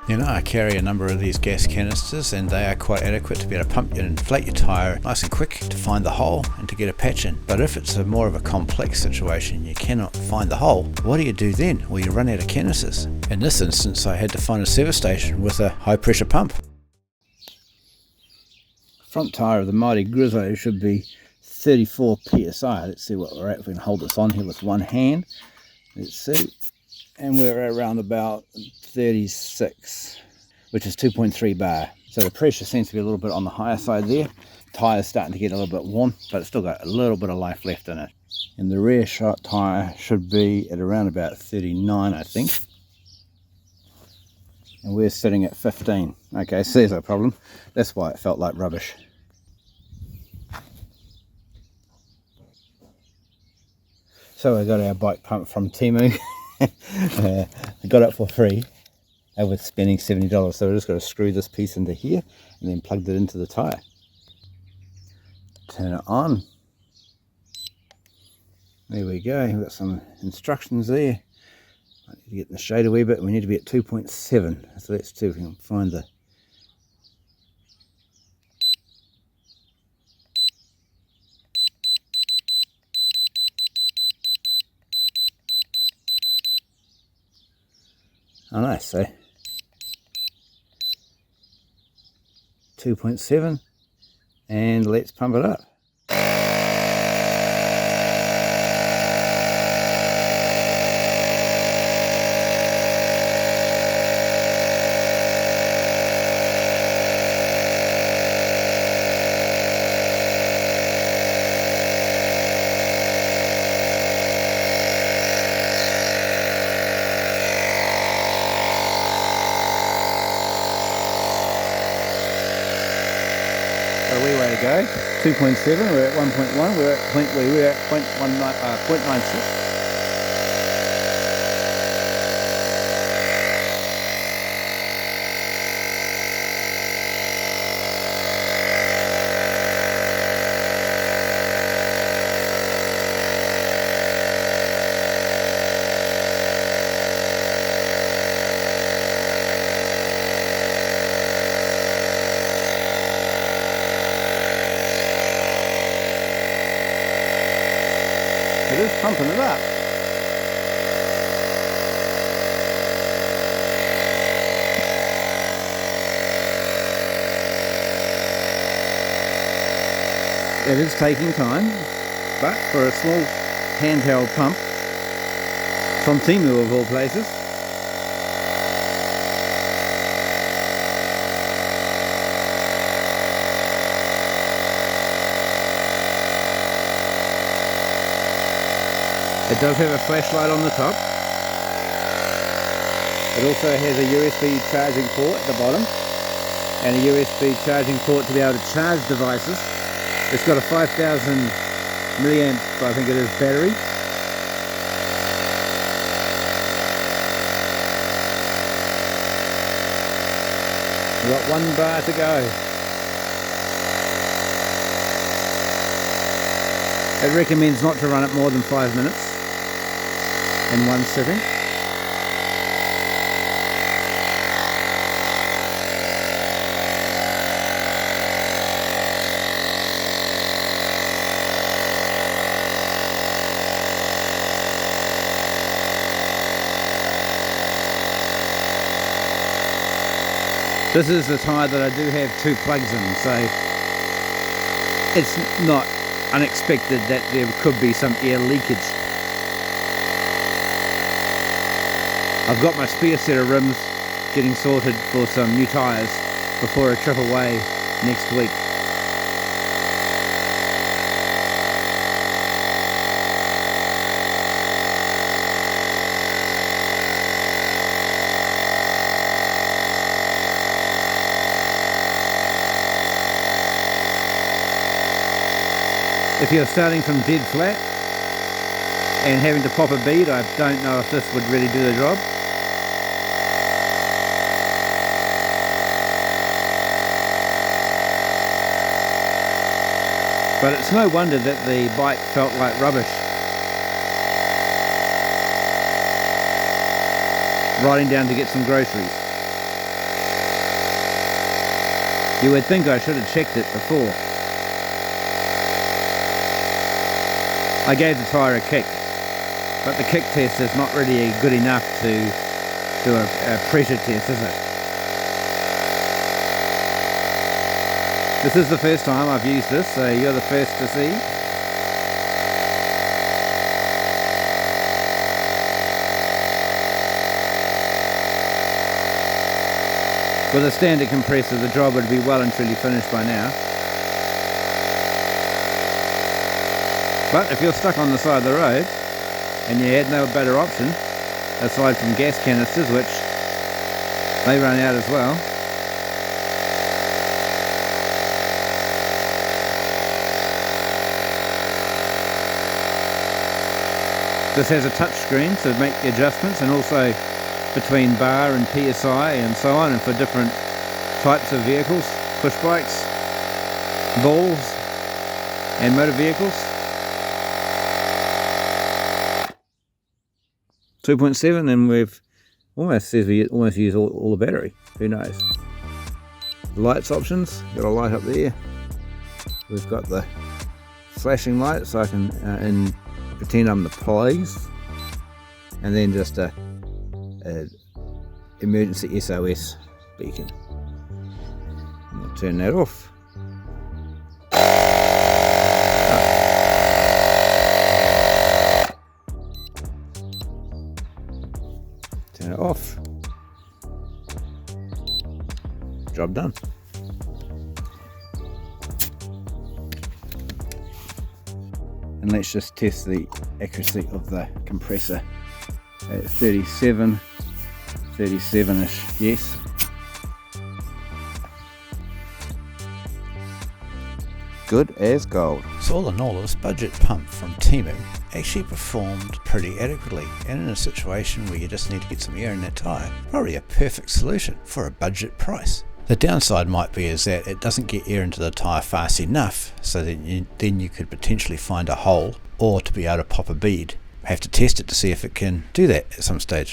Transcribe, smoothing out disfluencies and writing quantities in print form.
You know, I carry a number of these gas canisters and they are quite adequate to be able to pump and inflate your tyre nice and quick to find the hole and to get a patch in. But if it's more of a complex situation, you cannot find the hole, what do you do then? Well, you run out of canisters. In this instance, I had to find a service station with a high pressure pump. Front tyre of the Mighty Grizzo should be 34 psi. Let's see what we're at. If we can hold this on here with one hand. Let's see. And we're around about 36, which is 2.3 bar. So the pressure seems to be a little bit on the higher side there. Tyre's starting to get a little bit warm, but it's still got a little bit of life left in it. And the rear shot tyre should be at around about 39, I think. And we're sitting at 15. Okay, so there's a problem. That's why it felt like rubbish. So I got our bike pump from Temu. I got it for free with spending $70. So I just got to screw this piece into here and then plugged it into the tyre. Turn it on. There we go. We've got some instructions there. I need to get in the shade a wee bit. We need to be at 2.7. So let's see if we can find the... Oh, nice, so 2.7, and let's pump it up. A wee way to go. 2.7, we're at 1.1, we're at 0.96. It is pumping it up. It is taking time, but for a small handheld pump from Temu of all places, it does have a flashlight on the top. It also has a USB charging port at the bottom and a USB charging port to be able to charge devices. It's got a 5,000 milliamp, I think it is, battery. We've got 1 bar to go. It recommends not to run it more than 5 minutes in one sitting. This is the tyre that I do have 2 plugs in, so it's not unexpected that there could be some air leakage. I've got my spare set of rims getting sorted for some new tyres before a trip away next week. If you're starting from dead flat and having to pop a bead, I don't know if this would really do the job. But it's no wonder that the bike felt like rubbish. Riding down to get some groceries. You would think I should have checked it before. I gave the tyre a kick, but the kick test is not really good enough to do a pressure test, is it? This is the first time I've used this, so you're the first to see. With a standard compressor, the job would be well and truly finished by now. But if you're stuck on the side of the road and you had no better option aside from gas canisters, which they run out as well, this has a touch screen to make the adjustments, and also between bar and PSI and so on, and for different types of vehicles, push bikes, balls and motor vehicles. 2.7, and we've almost says we almost use all the battery. Who knows? Lights options, got a light up there. We've got the flashing light, so I can pretend I'm the police, and then just a emergency SOS beacon. I'll turn that off. Turn it off. Job done. And let's just test the accuracy of the compressor at 37-ish, yes. Good as gold. So all in all, this budget pump from Temu actually performed pretty adequately, and in a situation where you just need to get some air in that tyre, probably a perfect solution for a budget price. The downside might be is that it doesn't get air into the tyre fast enough, so that then you could potentially find a hole, or to be able to pop a bead. Have to test it to see if it can do that at some stage.